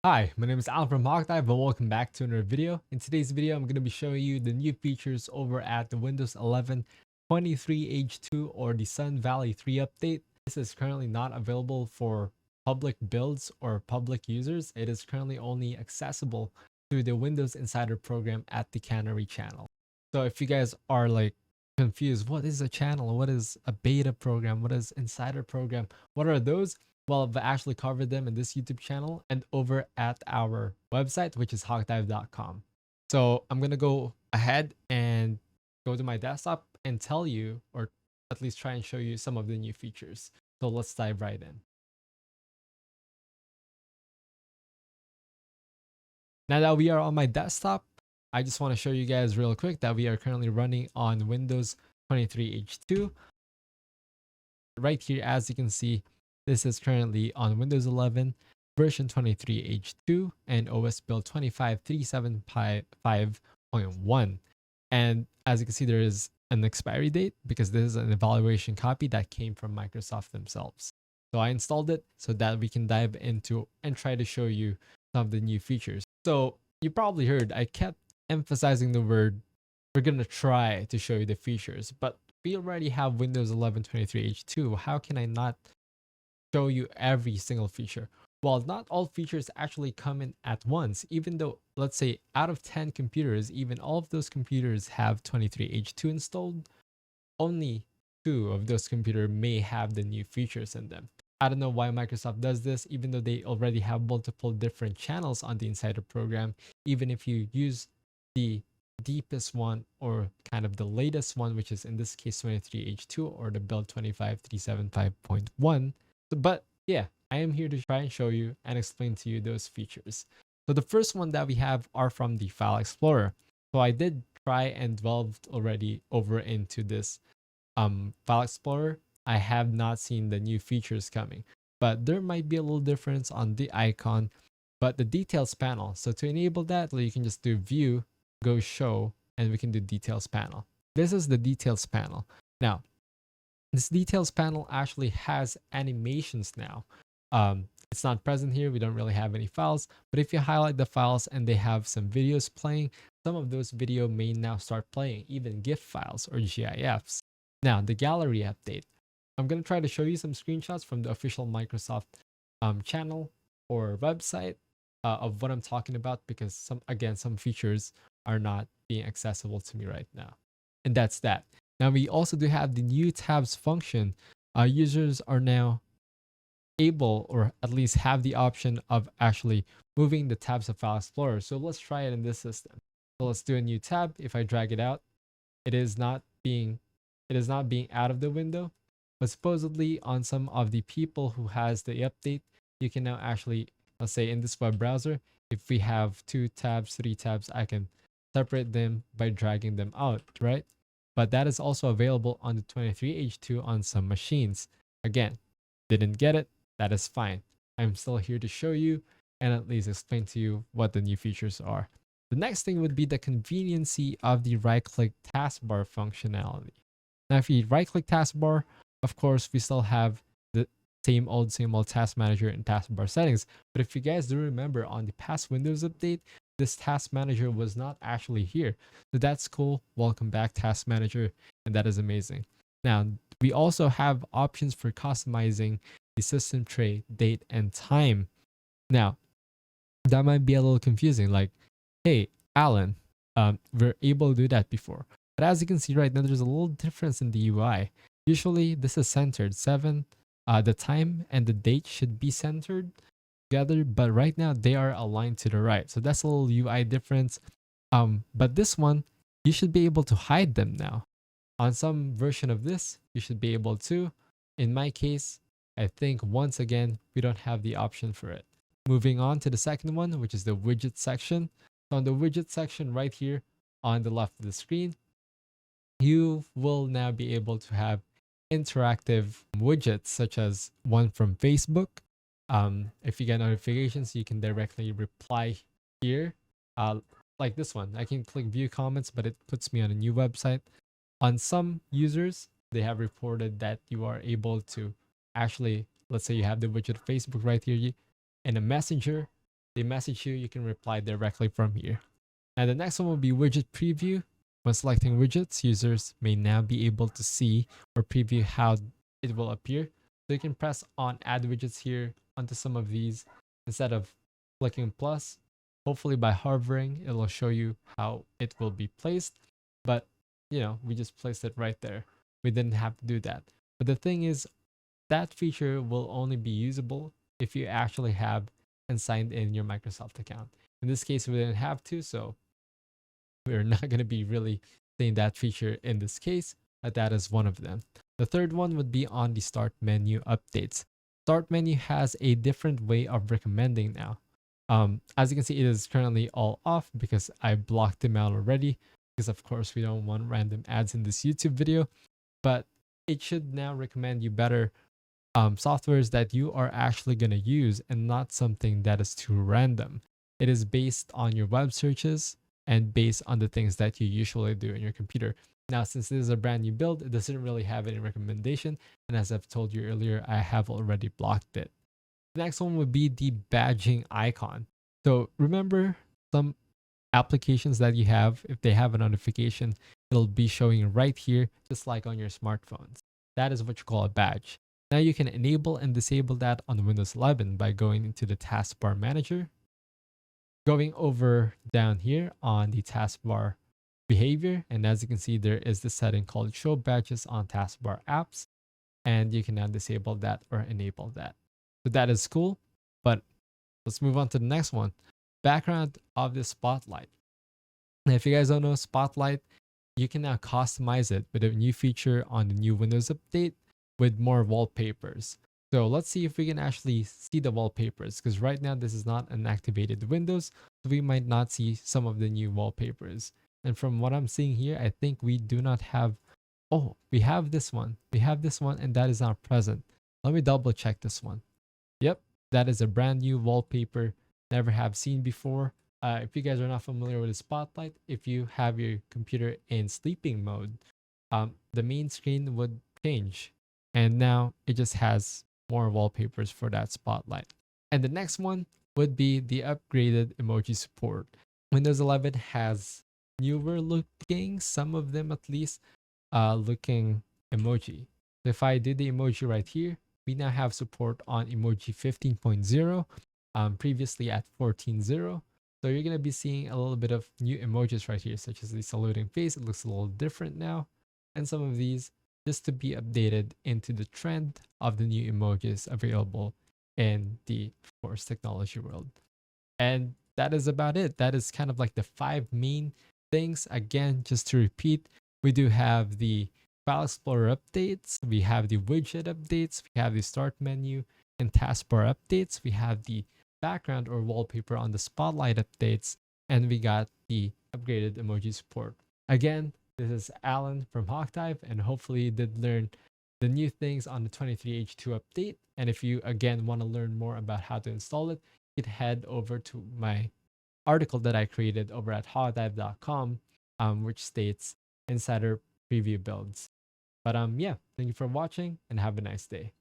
Hi, my name is Alan from Hawkdive and welcome back to another video. In today's video, I'm going to be showing you the new features over at the Windows 11 23H2 or the Sun Valley 3 update. This is currently not available for public builds or public users. It is currently only accessible through the Windows Insider program at the Canary channel. So if you guys are like confused, what is a channel? What is a beta program? What is Insider program? What are those? Well, I've actually covered them in this YouTube channel and over at our website, which is hawkdive.com. So I'm going to go ahead and go to my desktop and tell you, or at least try and show you some of the new features. So let's dive right in. Now that we are on my desktop, I just want to show you guys real quick that we are currently running on Windows 23H2. Right here, as you can see, this is currently on Windows 11 version 23H2 and OS build 25375.1. And as you can see, there is an expiry date because this is an evaluation copy that came from Microsoft themselves. So I installed it so that we can dive into and try to show you some of the new features. So you probably heard I kept emphasizing the word we're going to try to show you the features, but we already have Windows 11 23H2. How can I not show you every single feature? Well, not all features actually come in at once, even though, let's say, out of 10 computers, even all of those computers have 23H2 installed, only 2 of those computers may have the new features in them. I don't know why Microsoft does this, even though they already have multiple different channels on the Insider program. Even if you use the deepest one or kind of the latest one, which is in this case 23H2 or the build 25375.1. But yeah, I am here to try and show you and explain to you those features. So the first one that we have are from the File Explorer. So I did try and delved already over into this File Explorer. I have not seen the new features coming, but there might be a little difference on the icon, but the details panel. So to enable that, you can just do view, go show, and we can do details panel. This is the details panel. Now, this details panel actually has animations now. It's not present here. We don't really have any files, but if you highlight the files and they have some videos playing, some of those video may now start playing, even GIF files or GIFs. Now, the gallery update. I'm going to try to show you some screenshots from the official Microsoft channel or website of what I'm talking about, because some features are not being accessible to me right now. And that's that. Now we also do have the new tabs function. Users are now able, or at least have the option of actually moving the tabs of File Explorer. So let's try it in this system. So let's do a new tab. If I drag it out, it is not being out of the window. But supposedly on some of the people who has the update, you can now actually, let's say in this web browser, if we have 2 tabs, 3 tabs, I can separate them by dragging them out, right? But that is also available on the 23H2 on some machines. Again, didn't get it, that is fine. I'm still here to show you and at least explain to you what the new features are. The next thing would be the conveniency of the right-click taskbar functionality. Now, if you right-click taskbar, of course, we still have the same old task manager and taskbar settings. But if you guys do remember, on the past Windows update, this task manager was not actually here. So that's cool. Welcome back, task manager. And that is amazing. Now, we also have options for customizing the system tray, date, and time. Now, that might be a little confusing. Like, hey, Alan, we're able to do that before. But as you can see right now, there's a little difference in the UI. Usually this is centered 7. The time and the date should be centered together, but right now they are aligned to the right. So that's a little UI difference. But this one, you should be able to hide them now. On some version of this, you should be able to. In my case, I think once again, we don't have the option for it. Moving on to the second one, which is the widget section. So on the widget section right here on the left of the screen, you will now be able to have interactive widgets such as one from Facebook. If you get notifications, you can directly reply here. Like this one, I can click view comments, but it puts me on a new website. On some users, they have reported that you are able to actually, let's say you have the widget Facebook right here in a messenger, they message you, you can reply directly from here. And the next one will be widget preview. When selecting widgets, users may now be able to see or preview how it will appear. So you can press on add widgets here onto some of these instead of clicking plus. Hopefully by hovering, it will show you how it will be placed. But we just placed it right there. We didn't have to do that. But the thing is, that feature will only be usable if you actually have and signed in your Microsoft account. In this case, we didn't have to, so we're not going to be really seeing that feature in this case, but that is one of them. The third one would be on the start menu updates. Start menu has a different way of recommending now. As you can see, it is currently all off because I blocked them out already, because of course we don't want random ads in this YouTube video, but it should now recommend you better softwares that you are actually going to use and not something that is too random. It is based on your web searches and based on the things that you usually do in your computer. Now, since this is a brand new build, it doesn't really have any recommendation. And as I've told you earlier, I have already blocked it. The next one would be the badging icon. So remember, some applications that you have, if they have a notification, it'll be showing right here, just like on your smartphones. That is what you call a badge. Now you can enable and disable that on Windows 11 by going into the Taskbar Manager, going over down here on the Taskbar behavior, and as you can see, there is the setting called Show Badges on Taskbar Apps, and you can now disable that or enable that. So that is cool, but let's move on to the next one. Background of the Spotlight. Now, if you guys don't know Spotlight, you can now customize it with a new feature on the new Windows update with more wallpapers. So let's see if we can actually see the wallpapers, because right now this is not an activated Windows, so we might not see some of the new wallpapers. And from what I'm seeing here, I think we do not have, oh, we have this one. We have this one, and that is not present. Let me double check this one. Yep, that is a brand new wallpaper, never have seen before. If you guys are not familiar with the Spotlight, if you have your computer in sleeping mode, the main screen would change. And now it just has more wallpapers for that Spotlight. And the next one would be the upgraded emoji support. Windows 11 has newer looking, some of them at least, looking emoji. So if I do the emoji right here, we now have support on emoji 15.0, previously at 14.0. So you're going to be seeing a little bit of new emojis right here, such as the saluting face. It looks a little different now. And some of these just to be updated into the trend of the new emojis available in the, of course, technology world. And that is about it. That is kind of like the 5 main things. Again, just to repeat, we do have the File Explorer updates, we have the widget updates, we have the start menu and taskbar updates, we have the background or wallpaper on the Spotlight updates, and we got the upgraded emoji support. Again, this is Alan from Hawkdive, and hopefully you did learn the new things on the 23H2 update. And if you again want to learn more about how to install it, you can head over to my article that I created over at hawkdive.com, which states insider preview builds. But yeah, thank you for watching and have a nice day.